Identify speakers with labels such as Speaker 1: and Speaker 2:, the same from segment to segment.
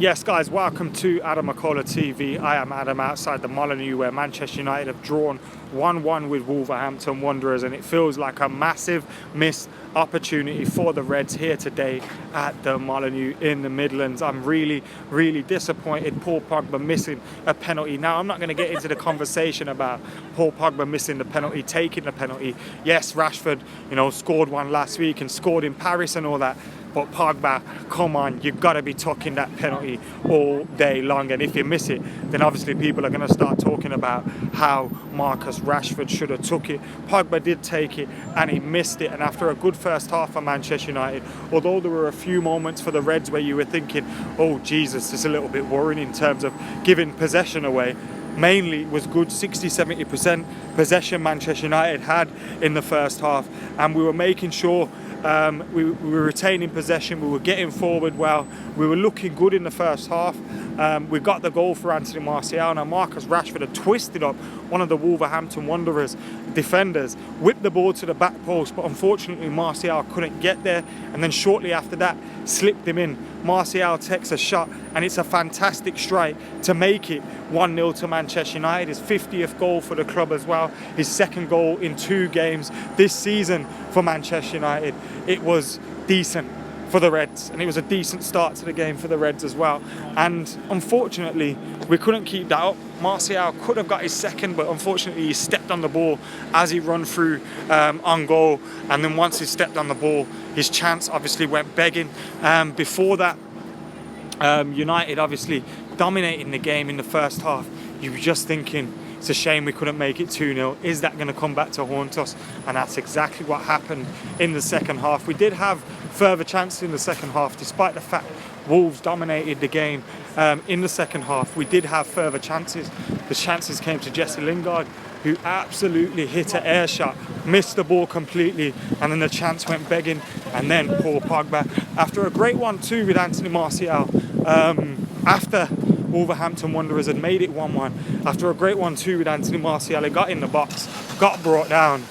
Speaker 1: Yes, guys, welcome to AdamMcKola TV. I am Adam outside the Molineux, where Manchester United have drawn 1-1 with Wolverhampton Wanderers, and it feels like a massive missed opportunity for the Reds here today at the Molineux in the Midlands. I'm really disappointed. Paul Pogba missing a penalty. Now, I'm not going to get into the conversation about Paul Pogba missing the penalty, taking the penalty. Yes, Rashford, scored one last week and scored in Paris and all that. But Pogba, come on, you've got to be tucking that penalty all day long. And if you miss it, then obviously people are going to start talking about how Marcus Rashford should have took it. Pogba did take it and he missed it. And after a good first half for Manchester United, although there were a few moments for the Reds where you were thinking, oh Jesus, it's a little bit worrying in terms of giving possession away. Mainly was good 60-70% possession Manchester United had in the first half, and we were making sure we were retaining possession, we were getting forward well, we were looking good in the first half. We got the goal for Anthony Martial. Now Marcus Rashford had twisted up one of the Wolverhampton Wanderers defenders, whipped the ball to the back post, but unfortunately Martial couldn't get there, and then shortly after that slipped him in. Martial takes a shot and it's a fantastic strike to make it 1-0 to Manchester United. His 50th goal for the club as well, his second goal in 2 games this season for Manchester United. It was decent for the Reds, and it was a decent start to the game for the Reds as well, and unfortunately we couldn't keep that up. Martial could have got his second, but unfortunately he stepped on the ball as he run through on goal, and then once he stepped on the ball his chance obviously went begging. Before that, United obviously dominating the game in the first half. You were just thinking, it's a shame we couldn't make it 2-0. Is that going to come back to haunt us? And that's exactly what happened in the second half. We did have further chances in the second half, despite the fact Wolves dominated the game in the second half. We did have further chances. The chances came to Jesse Lingard, who absolutely hit an air shot, missed the ball completely, and then the chance went begging. And then Paul Pogba, after a great 1-2 with Anthony Martial, after Wolverhampton Wanderers had made it 1-1, after a great 1-2 with Anthony Martial, he got in the box, got brought down,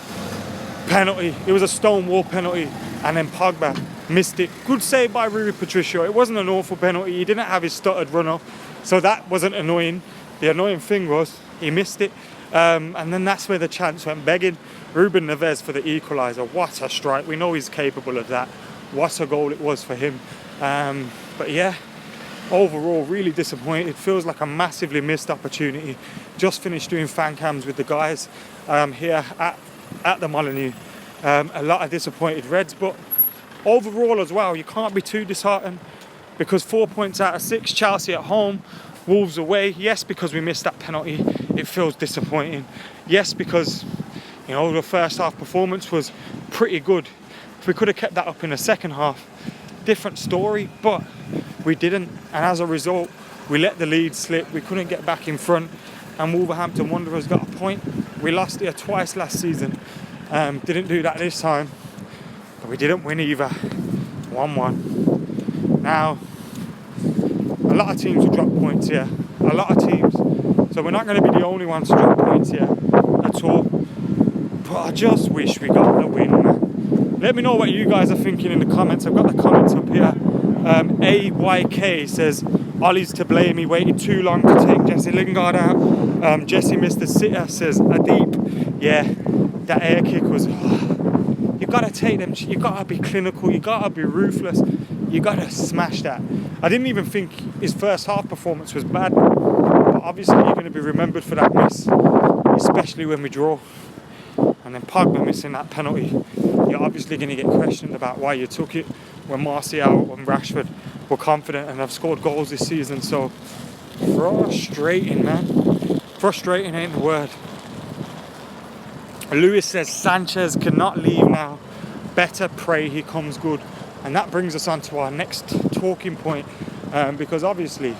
Speaker 1: penalty. It was a stonewall penalty, and then Pogba missed it. Good save by Rui Patricio. It wasn't an awful penalty. He didn't have his stuttered run up, so that wasn't annoying. The annoying thing was he missed it, and then that's where the chance went begging. Ruben Neves for the equaliser. What a strike. We know he's capable of that. What a goal it was for him. But yeah, overall really disappointed. Feels like a massively missed opportunity. Just finished doing fan cams with the guys here at the Molineux. A lot of disappointed Reds, but overall as well, you can't be too disheartened, because 4 points out of 6. Chelsea at home, Wolves away. Yes, because we missed that penalty, it feels disappointing. Yes, because the first half performance was pretty good. If we could have kept that up in the second half, different story, but we didn't, and as a result we let the lead slip. We couldn't get back in front, and Wolverhampton Wanderers got a point. We lost here twice last season, didn't do that this time, but we didn't win either. 1-1. Now a lot of teams will drop points here, a lot of teams, so we're not going to be the only ones to drop points here at all, but I just wish we got the win, man. Let me know what you guys are thinking in the comments. I've got the comments up here. AYK says Ollie's to blame, he waited too long to take Jesse Lingard out. Jesse missed the sitter, says Adeep. Yeah, that air kick was, you got to take them, you got to be clinical, you got to be ruthless, you got to smash that. I didn't even think his first half performance was bad, but obviously you're going to be remembered for that miss, especially when we draw. And then Pogba missing that penalty, you're obviously going to get questioned about why you took it, when Martial and Rashford were confident and have scored goals this season. So frustrating, man. Frustrating ain't the word. Lewis says Sanchez cannot leave now. Better pray he comes good. And that brings us on to our next talking point, because obviously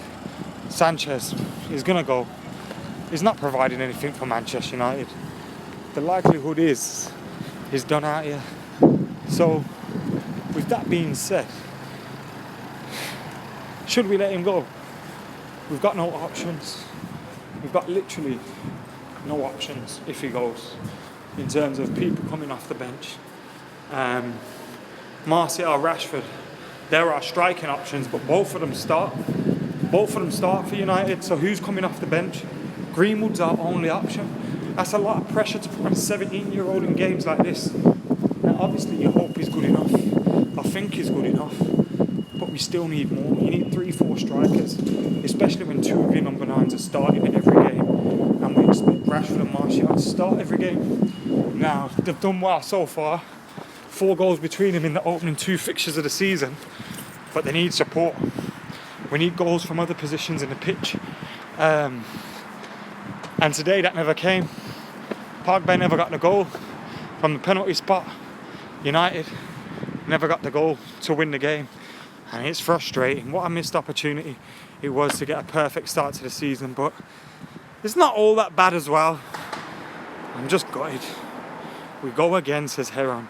Speaker 1: Sanchez is going to go. He's not providing anything for Manchester United. The likelihood is he's done out here. So with that being said, should we let him go? We've got no options. We've got literally no options if he goes, in terms of people coming off the bench. Martial, Rashford, there are striking options, but both of them start. Both of them start for United, so who's coming off the bench? Greenwood's our only option. That's a lot of pressure to put on a 17-year-old in games like this. Now, obviously, you hope he's good enough. I think he's good enough. But we still need more. You need 3-4 strikers, especially when 2 of your number 9s are starting at every game. And we expect Rashford and Martial to start every game. Now, they've done well so far. 4 goals between them in the opening 2 fixtures of the season. But they need support. We need goals from other positions in the pitch. And today that never came. Pogba never got the goal from the penalty spot. United never got the goal to win the game. And it's frustrating. What a missed opportunity it was to get a perfect start to the season. But it's not all that bad as well. I'm just gutted. We go again, says Heron.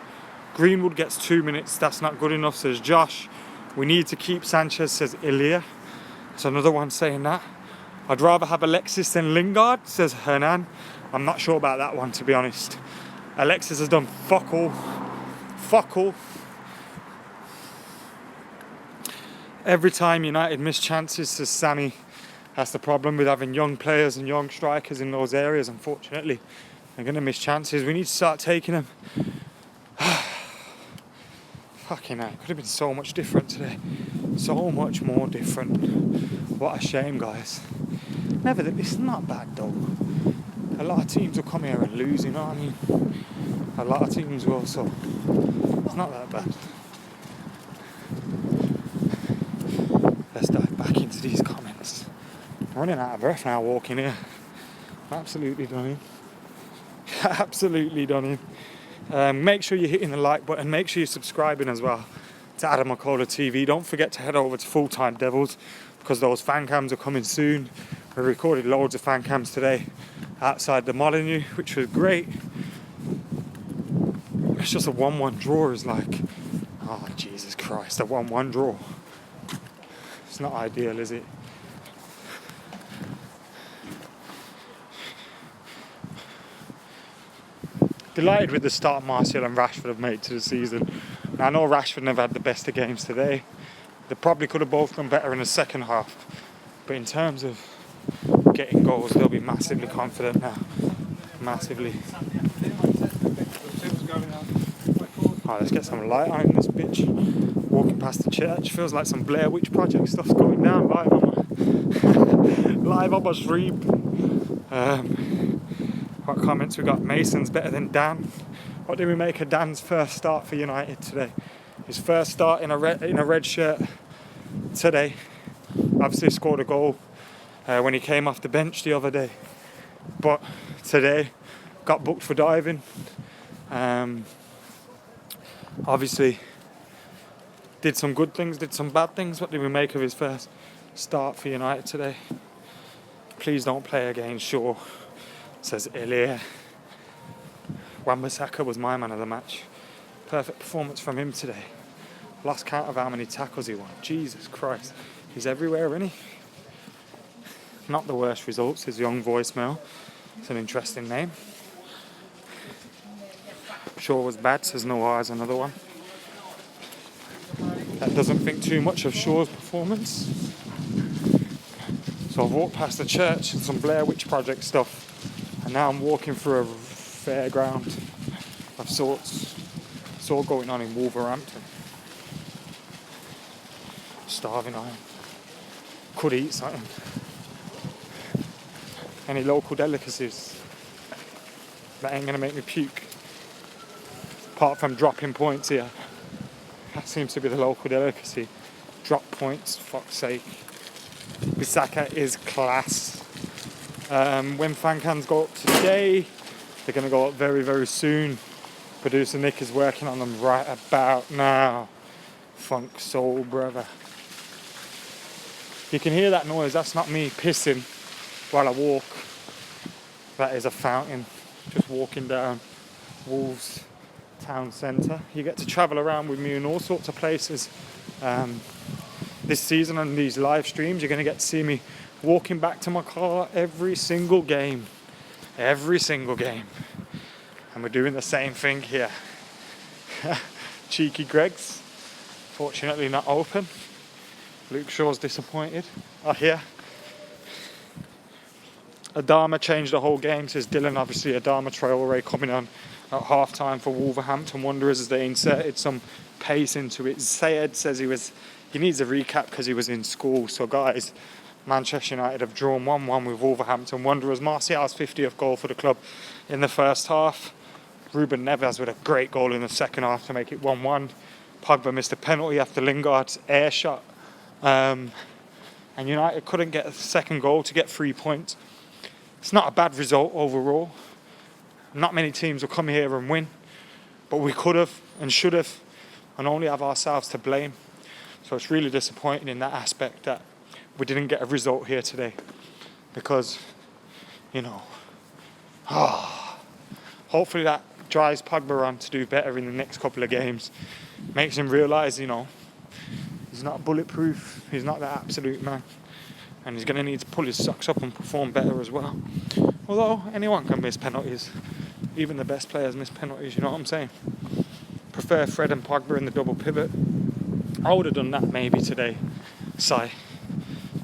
Speaker 1: Greenwood gets 2 minutes. That's not good enough, says Josh. We need to keep Sanchez, says Ilya. That's another one saying that. I'd rather have Alexis than Lingard, says Hernan. I'm not sure about that one, to be honest. Alexis has done fuck all. Fuck all. Every time United miss chances, says Sammy. That's the problem with having young players and young strikers in those areas, unfortunately. They're going to miss chances. We need to start taking them. Fucking hell, it could have been so much different today. So much more different. What a shame, guys. It's not bad though. A lot of teams will come here and lose, you know what I mean? A lot of teams will, so it's not that bad. Let's dive back into these comments. I'm running out of breath now walking here. Absolutely done in. Absolutely done in. Make sure you're hitting the like button. Make sure you're subscribing as well to AdamMcKola TV. Don't forget to head over to Full Time Devils because those fan cams are coming soon. We recorded loads of fan cams today outside the Molineux, which was great. It's just a 1-1 draw is like, oh Jesus Christ, a 1-1 draw. It's not ideal, is it? Delighted with the start Martial and Rashford have made to the season. Now, I know Rashford never had the best of games today. They probably could have both done better in the second half. But in terms of getting goals, they'll be massively confident now. Massively. Oh, let's get some light on in this bitch. Walking past the church, feels like some Blair Witch Project stuff's going down live on my stream. What comments we got? Mason's better than Dan. What do we make of Dan's first start for United today? His first start in a red shirt today. Obviously scored a goal when he came off the bench the other day. But today got booked for diving. Obviously did some good things, did some bad things. What do we make of his first start for United today? Please don't play against Shaw, says Ilya. Wan-Bissaka was my man of the match. Perfect performance from him today. Lost count of how many tackles he won. Jesus Christ. He's everywhere, isn't he? Not the worst results. His young voicemail. It's an interesting name. Shaw was bad, says Noah's another one. That doesn't think too much of Shaw's performance. So I've walked past the church and some Blair Witch Project stuff. And now I'm walking through a fairground of sorts. It's all going on in Wolverhampton. Starving I am. Could eat something. Any local delicacies that ain't gonna make me puke. Apart from dropping points here. That seems to be the local delicacy. Drop points, fuck's sake. Bissaka is class. When fan cams go up today, they're going to go up very, very soon. Producer Nick is working on them right about now. Funk soul, brother. You can hear that noise. That's not me pissing while I walk. That is a fountain. Just walking down Wolves town centre. You get to travel around with me in all sorts of places. This season on these live streams, you're going to get to see me walking back to my car every single game. Every single game. And we're doing the same thing here. Cheeky Greg's. Fortunately not open. Luke Shaw's disappointed, I hear. Adama changed the whole game, says Dylan. Obviously, Adama Traore coming on at half-time for Wolverhampton Wanderers as they inserted some pace into it. Sayed says he needs a recap because he was in school. So, guys, Manchester United have drawn 1-1 with Wolverhampton Wanderers. Martial's 50th goal for the club in the first half. Ruben Neves with a great goal in the second half to make it 1-1. Pogba missed a penalty after Lingard's air shot. And United couldn't get a second goal to get 3 points. It's not a bad result overall. Not many teams will come here and win, but we could have and should have and only have ourselves to blame. So it's really disappointing in that aspect that we didn't get a result here today because, hopefully that drives Pogba on to do better in the next couple of games. Makes him realise, he's not bulletproof, he's not the absolute man. And he's going to need to pull his socks up and perform better as well. Although anyone can miss penalties. Even the best players miss penalties, you know what I'm saying? Prefer Fred and Pogba in the double pivot. I would have done that maybe today.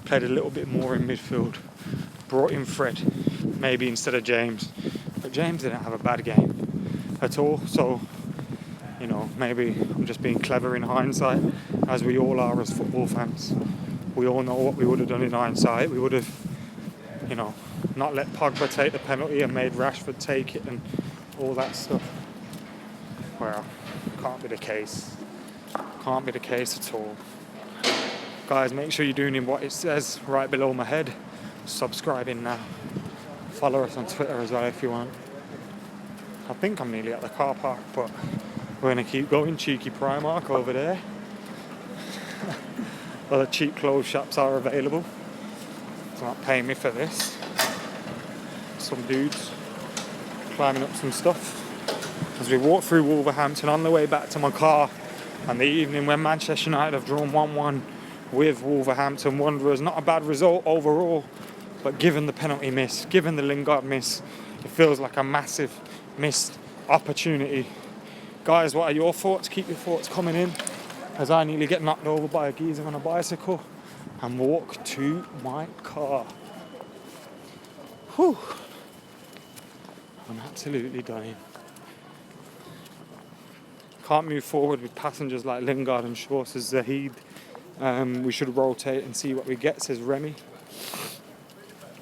Speaker 1: Played a little bit more in midfield. Brought in Fred, maybe instead of James. But James didn't have a bad game at all. So, maybe I'm just being clever in hindsight, as we all are as football fans. We all know what we would have done in hindsight. We would have, not let Pogba take the penalty and made Rashford take it and all that stuff. Well, can't be the case. Can't be the case at all. Guys, make sure you're doing what it says right below my head. Subscribing now. Follow us on Twitter as well if you want. I think I'm nearly at the car park, but we're going to keep going. Cheeky Primark over there. Other cheap clothes shops are available. It's not paying me for this. Some dudes climbing up some stuff. As we walk through Wolverhampton on the way back to my car on the evening when Manchester United have drawn 1-1 with Wolverhampton Wanderers. Not a bad result overall, but given the penalty miss, given the Lingard miss, it feels like a massive missed opportunity. Guys, what are your thoughts? Keep your thoughts coming in as I nearly get knocked over by a geezer on a bicycle and walk to my car. Whew. I'm absolutely dying. Can't move forward with passengers like Lingard and Shaw, says Zahid. We should rotate and see what we get, says Remy.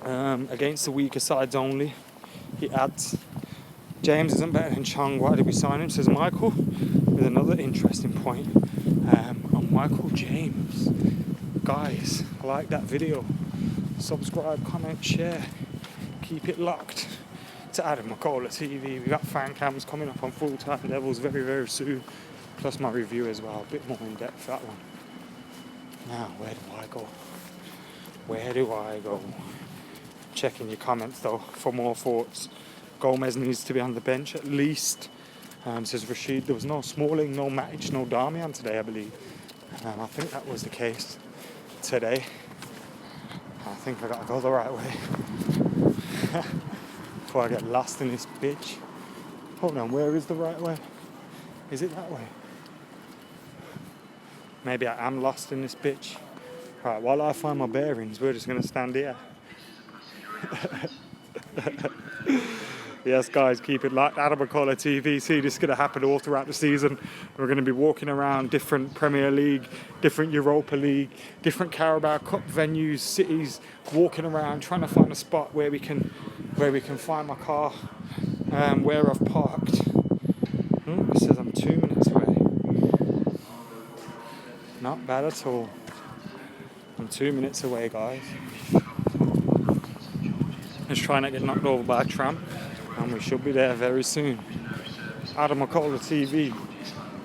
Speaker 1: Against the weaker sides only, he adds. James isn't better than Chung. Why did we sign him, says Michael, with another interesting point on Michael James. Guys, like that video, subscribe, comment, share, keep it locked to AdamMcKola TV. We've got fan cams coming up on full-time levels very, very soon, plus my review as well, a bit more in depth, that one. Now, where do I go? Where do I go? Checking your comments though for more thoughts. Gomez needs to be on the bench at least, says Rashid. There was no Smalling, no Matic, no Darmian today, I believe. I think that was the case today. I think I gotta go the right way before I get lost in this bitch. Hold on, where is the right way? Is it that way? Maybe I am lost in this bitch. Right, while I find my bearings, we're just gonna stand here. Yes, guys, keep it locked. AdamMcKola TV. See, this is going to happen all throughout the season. We're going to be walking around different Premier League, different Europa League, different Carabao Cup venues, cities, walking around, trying to find a spot where we can find my car, where I've parked. It says I'm 2 minutes away. Not bad at all. I'm 2 minutes away, guys. Just trying not to get knocked over by a tram. And we should be there very soon. AdamMcKola TV,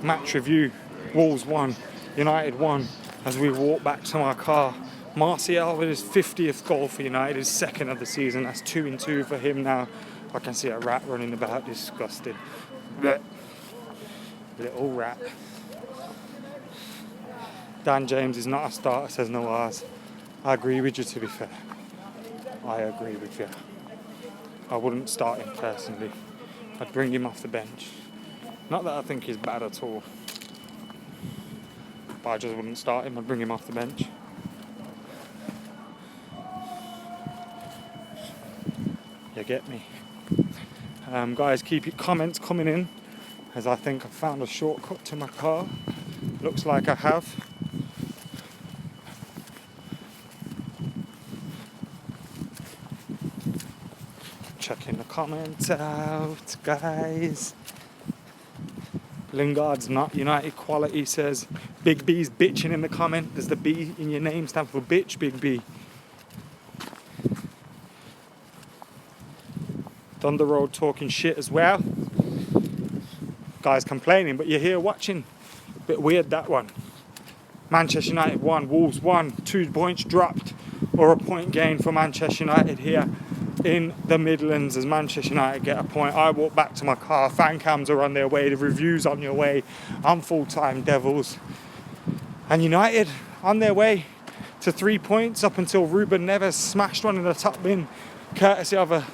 Speaker 1: match review, Wolves 1, United 1, as we walk back to our car. Martial with his 50th goal for United, his second of the season. That's 2-2 for him now. I can see a rat running about, disgusting. Blech. Little rat. Dan James is not a starter, says Nawaz. I agree with you, to be fair. I agree with you. I wouldn't start him personally. I'd bring him off the bench. Not that I think he's bad at all, but I just wouldn't start him. I'd bring him off the bench. You get me? Guys, keep your comments coming in, as I think I've found a shortcut to my car. Looks like I have. Checking the comments out, guys. Lingard's not United quality, says Big B's bitching in the comment. Does the B in your name stand for bitch, Big B? Thunder Road talking shit as well. Guys complaining, but you're here watching. Bit weird, that one. Manchester United 1, Wolves 1, 2 points dropped, or a point gained for Manchester United here in the Midlands as Manchester United get a point. I walk back to my car, fan cams are on their way, the reviews on your way. I'm full-time Devils. And United on their way to 3 points up until Ruben Neves smashed one in the top bin, courtesy of a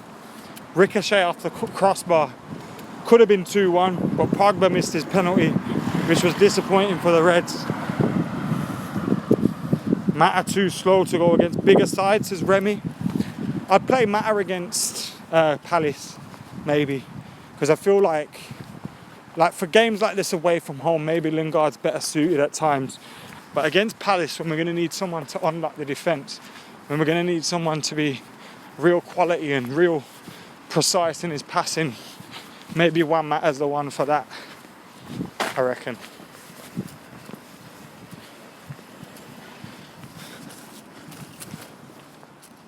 Speaker 1: ricochet off the crossbar. Could have been 2-1, but Pogba missed his penalty, which was disappointing for the Reds. Mata too slow to go against bigger sides, says Remy. I'd play Mata against Palace, maybe, because I feel like for games like this away from home, maybe Lingard's better suited at times. But against Palace, when we're going to need someone to unlock the defence, when we're going to need someone to be real quality and real precise in his passing, maybe Juan Mata's the one for that, I reckon.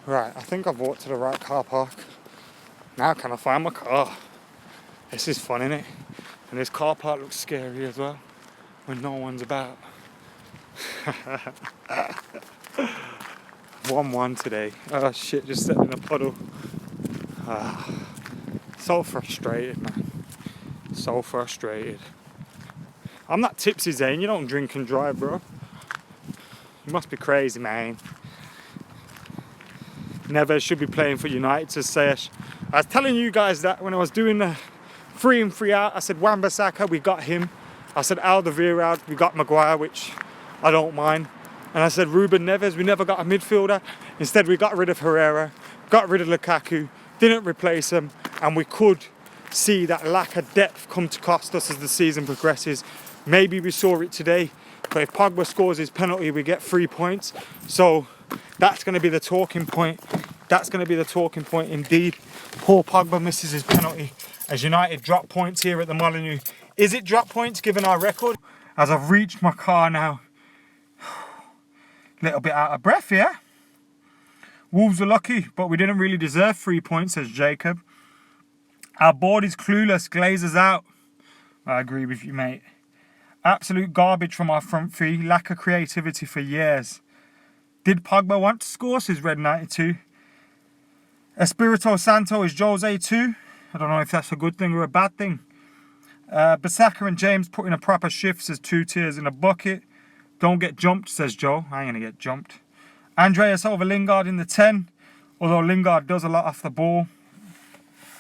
Speaker 1: Right, I think I've walked to the right car park. Now can I find my car? This is fun, innit? And this car park looks scary as well, when no one's about. 1-1 today. Oh shit, just sitting in a puddle. So frustrated, man. So frustrated. I'm not tipsy, Zane. You don't drink and drive, bro. You must be crazy, man. Neves should be playing for United, says Sayesh. I was telling you guys that when I was doing the 3 in 3 out, I said Wan-Bissaka, we got him. I said Alderweireld, we got Maguire, which I don't mind. And I said Ruben Neves, we never got a midfielder. Instead, we got rid of Herrera, got rid of Lukaku, didn't replace him, and we could see that lack of depth come to cost us as the season progresses. Maybe we saw it today, but if Pogba scores his penalty, we get 3 points. So that's going to be the talking point. That's going to be the talking point indeed. Paul Pogba misses his penalty as United drop points here at the Molineux. Is it drop points given our record? As I've reached my car now, a little bit out of breath here. Wolves are lucky, but we didn't really deserve 3 points, says Jacob. Our board is clueless, Glazers out. I agree with you, mate. Absolute garbage from our front three, lack of creativity for years. Did Pogba want to score, says Red 92. Espirito Santo is Jose too. I don't know if that's a good thing or a bad thing. Bissaka and James put in a proper shift, says 2 tears in a bucket. Don't get jumped, says Joe. I ain't going to get jumped. Andreas over Lingard in the 10. Although Lingard does a lot off the ball.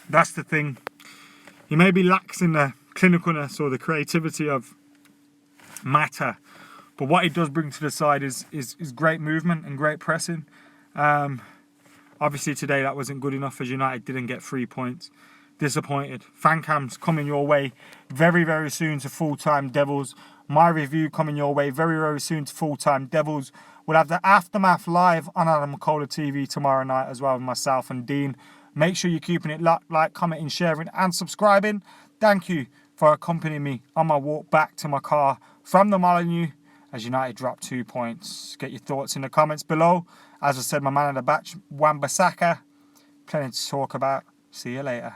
Speaker 1: That's the thing. He maybe lacks in the clinicalness or the creativity of Mata. But what he does bring to the side is great movement and great pressing. Obviously today that wasn't good enough as United didn't get 3 points. Disappointed. Fan cams coming your way very, very soon to full-time Devils. My review coming your way very, very soon to full-time Devils. We'll have the aftermath live on AdamMcKola TV tomorrow night as well with myself and Dean. Make sure you're keeping it locked, like, commenting, sharing and subscribing. Thank you for accompanying me on my walk back to my car from the Molineux as United dropped 2 points. Get your thoughts in the comments below. As I said, my man of the batch, Wan-Bissaka. Plenty to talk about. See you later.